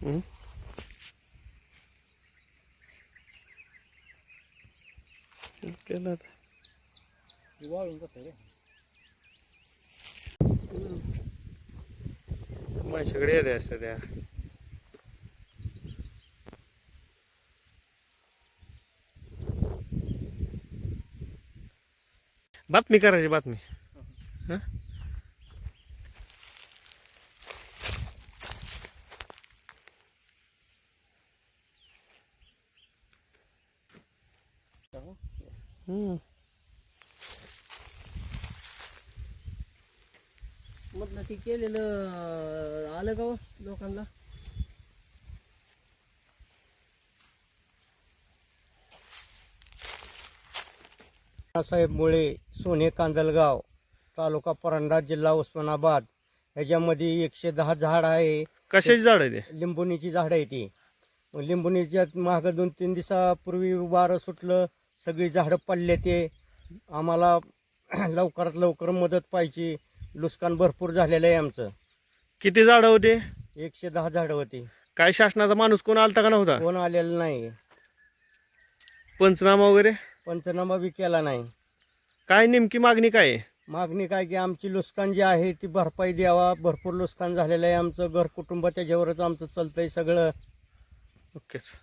हं? केलं आता. वाळून जातं रे. माझ्याकडे येते असतं त्या. बातमी करायची बातमी. हं? हं. मधलं ती केलेलं आलं का हो लोकांना? साहेब मुळे, सोने कांदलगाव, तालुका परांडा, जिल्हा उस्मानाबाद. ह्याच्यामध्ये 110 झाड आहे. कशाची झाड आहे ते? लिंबुनीची झाड आहे ती. लिंबुनीच्या मागं 2-3 दिवसापूर्वी वारं सुटलं, सगळी झाडं पडले. ते आम्हाला लवकरात लवकर मदत पाहिजे. नुकसान भरपूर झालेलं आहे आमचं. किती झाडं होते? 110 झाडं होती. काय शासनाचा माणूस कोण आलता का नव्हता? कोण आलेलं नाही, पंचनामा वगैरे? पंचनामा बी केला नाही. काय नेमकी मागणी काय आहे? मागणी काय की आमची नुकसान जी आहे ती भरपाई द्यावा. भरपूर नुकसान झालेलं आहे आमचं. घर कुटुंब त्याच्यावरच आमचं चालतंय सगळं. ओकेच.